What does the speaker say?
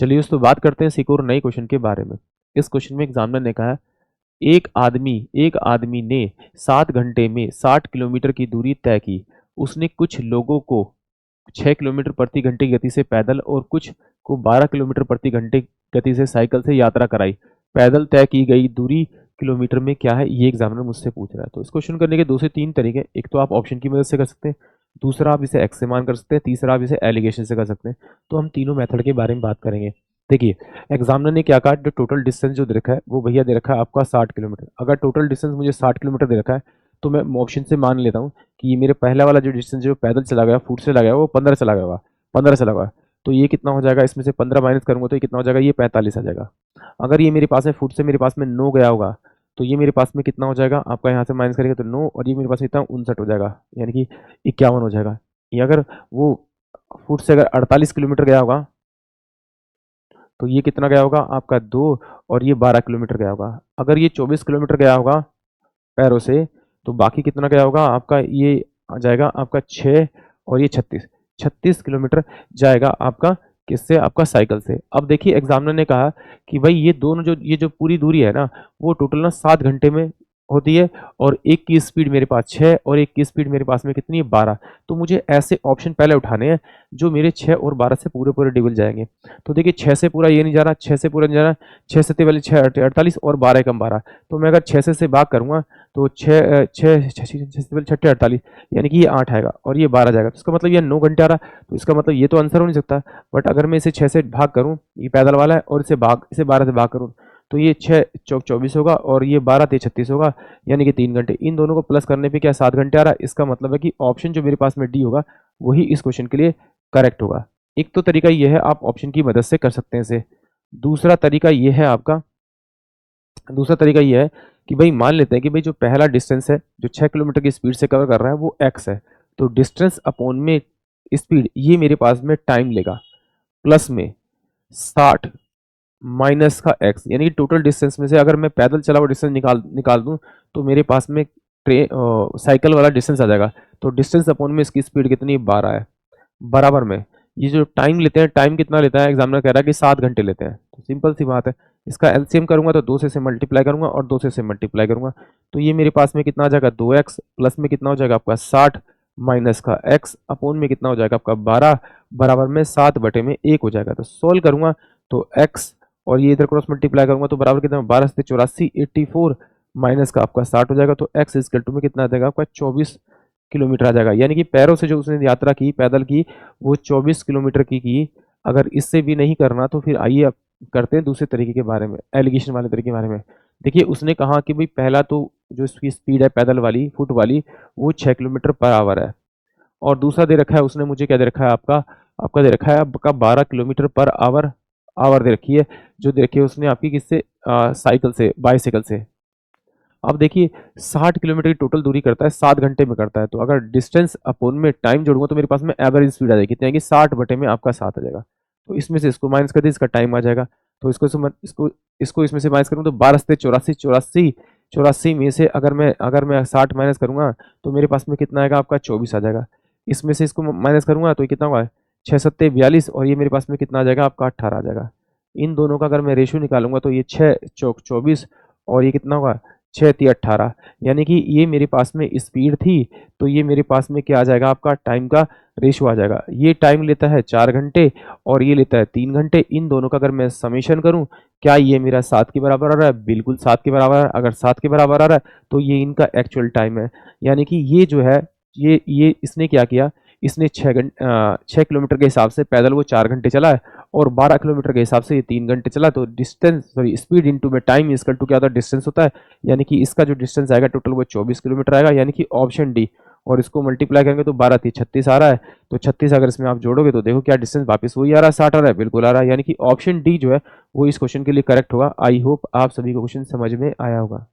चलिए दोस्तों बात करते हैं एक और नए क्वेश्चन के बारे में। इस क्वेश्चन में एग्जामिनर ने कहा है एक आदमी ने 7 घंटे में 60 किलोमीटर की दूरी तय की। उसने कुछ लोगों को 6 किलोमीटर प्रति घंटे की गति से पैदल और कुछ को 12 किलोमीटर प्रति घंटे गति से साइकिल से यात्रा कराई। पैदल तय की गई दूरी किलोमीटर में क्या है, ये एग्जामिनर मुझसे पूछ रहा है। तो इस क्वेश्चन करने के 2 से 3 तरीके। एक तो आप ऑप्शन की मदद से कर सकते हैं, दूसरा आप इसे एक्स से मान कर सकते हैं, तीसरा आप इसे एलिगेशन से कर सकते हैं। तो हम तीनों मेथड के बारे में बात करेंगे। देखिए, एग्जामिनर ने क्या कहा, जो टोटल डिस्टेंस जो दे रखा है वो भैया दे रखा है आपका 60 किलोमीटर। अगर टोटल डिस्टेंस मुझे 60 किलोमीटर दे रखा है तो मैं ऑप्शन से मान लेता हूँ कि ये मेरे पहला वाला जो डिस्टेंस जो पैदल चला गया, फुट से लगा वो 15 चला गया होगा, 15 चला गया। तो ये कितना हो जाएगा, इसमें से 15 माइनस करूंगा तो ये कितना हो जाएगा, ये 45 आ जाएगा। अगर ये मेरे पास है फुट से मेरे पास में 9 गया होगा तो ये मेरे पास में कितना हो जाएगा, आपका यहाँ से माइनस करेंगे तो 9, और ये मेरे पास में कितना 59 हो जाएगा, यानी कि 51 हो जाएगा। ये अगर वो फुट से अगर 48 किलोमीटर गया होगा तो ये कितना गया होगा आपका 2, और ये 12 किलोमीटर गया होगा। अगर ये 24 किलोमीटर गया होगा पैरों से तो बाकी कितना गया होगा आपका, ये आ जाएगा आपका 6, और ये 36 किलोमीटर जाएगा आपका किससे, आपका साइकिल से। अब देखिए एग्जामिनर ने कहा कि भाई ये दोनों जो ये जो पूरी दूरी है ना वो टोटल ना 7 घंटे में होती है, और एक की स्पीड मेरे पास 6 और एक की स्पीड मेरे पास में कितनी है 12। तो मुझे ऐसे ऑप्शन पहले उठाने हैं जो मेरे 6 और 12 से पूरे पूरे डिविल जाएंगे। तो देखिए 6 से पूरा ये नहीं जा रहा, 6 से पूरा नहीं जा रहा, 6 सत्ते वाले 6 48 और 12 कम 12। तो मैं अगर 6 से भाग करूंगा तो 6 6 छठे 48, यानी कि ये 8 आएगा और ये 12 जाएगा। तो इसका मतलब ये 9 घंटे आ रहा। तो इसका मतलब ये तो आंसर हो नहीं सकता। बट अगर मैं इसे 6 से भाग करूं, ये पैदल वाला है, और इसे 12 से भाग करूं तो ये 6 चौक 24 होगा और ये 12 ते 36 होगा, यानी कि 3 घंटे। इन दोनों को प्लस करने पे क्या 7 घंटे आ रहा है। इसका मतलब है कि ऑप्शन जो मेरे पास में डी होगा वही इस क्वेश्चन के लिए करेक्ट होगा। एक तो तरीका ये है, आप ऑप्शन की मदद से कर सकते हैं इसे। दूसरा तरीका ये है आपका, दूसरा तरीका ये है कि भाई मान लेते हैं कि भाई जो पहला डिस्टेंस है जो 6 किलोमीटर की स्पीड से कवर कर रहा है वो एक्स है। तो डिस्टेंस अपॉन में स्पीड, ये मेरे पास में टाइम लेगा, प्लस में 60 माइनस का एक्स, यानी कि टोटल डिस्टेंस में से अगर मैं पैदल चला हुआ डिस्टेंस निकाल दूं तो मेरे पास में साइकिल वाला डिस्टेंस आ जाएगा। तो डिस्टेंस अपॉन में इसकी स्पीड कितनी 12 है, बराबर में ये जो टाइम लेते हैं, टाइम कितना लेता है, एग्जामिनर कह रहा है कि 7 घंटे लेते हैं। तो सिंपल सी बात है, इसका एलसीएम करूंगा तो 2 से मल्टीप्लाई करूंगा और 2 से मल्टीप्लाई करूंगा। तो ये मेरे पास में कितना आ जाएगा 2x, प्लस में कितना हो जाएगा आपका 60 माइनस का x अपॉन में कितना हो जाएगा आपका 12, बराबर में 7/1 हो जाएगा। तो सोल्व करूंगा तो x और ये इधर क्रॉस मल्टीप्लाई करूंगा तो बराबर कितना 12 से 84 84 माइनस का आपका 60 हो जाएगा। तो x इक्वल टू में कितना आ जाएगा आपका 24 किलोमीटर आ जाएगा। यानी कि पैरों से जो उसने यात्रा की पैदल की वो 24 किलोमीटर की। अगर इससे भी नहीं करना तो फिर आइए अब करते हैं दूसरे तरीके के बारे में, एलिगेशन वाले तरीके के बारे में। देखिए उसने कहा कि भाई पहला तो जो इसकी स्पीड है पैदल वाली फुट वाली वो 6 किलोमीटर पर आवर है, और दूसरा दे रखा है उसने मुझे क्या दे रखा है आपका, आपका दे रखा है आपका 12 किलोमीटर पर आवर, आवर दे रखी है जो दे रखी है उसने आपकी किससे, साइकिल से, बाईसाइकिल से। अब देखिए 60 किलोमीटर की टोटल दूरी करता है 7 घंटे में करता है। तो अगर डिस्टेंस अपॉन में टाइम जोड़ूंगा तो मेरे पास में एवरेज स्पीड आ जाएगी, कितनी आएगी 60 में आपका 7 आ जाएगा। तो इसमें से इसको माइनस कर दिए, इसका टाइम आ जाएगा। तो इसको इसमें से माइनस करूँ तो 12 से 84 में से अगर मैं 60 माइनस करूंगा तो मेरे पास में कितना आएगा आपका 24 आ जाएगा। इसमें से इसको माइनस करूंगा तो ये कितना होगा 6 सत्ते 42, और ये मेरे पास में कितना आ जाएगा आपका 18 आ जाएगा। इन दोनों का अगर मैं रेशियो निकालूंगा तो ये 6 चौक 24 और ये कितना होगा 6 × 18, यानी कि ये मेरे पास में स्पीड थी तो ये मेरे पास में क्या आ जाएगा आपका टाइम का रेशियो आ जाएगा। ये टाइम लेता है 4 घंटे और ये लेता है 3 घंटे। इन दोनों का अगर मैं समेशन करूं क्या ये मेरा 7 के बराबर आ रहा है, बिल्कुल 7 के बराबर है। अगर 7 के बराबर आ रहा है तो ये इनका एक्चुअल टाइम है। यानी कि ये जो है ये इसने क्या किया, इसने 6 किलोमीटर के हिसाब से पैदल वो 4 घंटे चला है और 12 किलोमीटर के हिसाब से ये 3 घंटे चला। तो डिस्टेंस सॉरी स्पीड इंटू में टाइम इक्वल टू क्या होता है डिस्टेंस होता है। यानी कि इसका जो डिस्टेंस आएगा टोटल वो 24 किलोमीटर आएगा, यानी कि ऑप्शन डी। और इसको मल्टीप्लाई करेंगे तो 12 × 36 आ रहा है। तो 36 अगर इसमें आप जोड़ोगे तो देखो क्या डिस्टेंस वापस वही आ रहा है 60 आ रहा है, बिल्कुल आ रहा है। यानी कि ऑप्शन डी जो है वो इस क्वेश्चन के लिए करेक्ट होगा। आई होप आप सभी को क्वेश्चन समझ में आया होगा।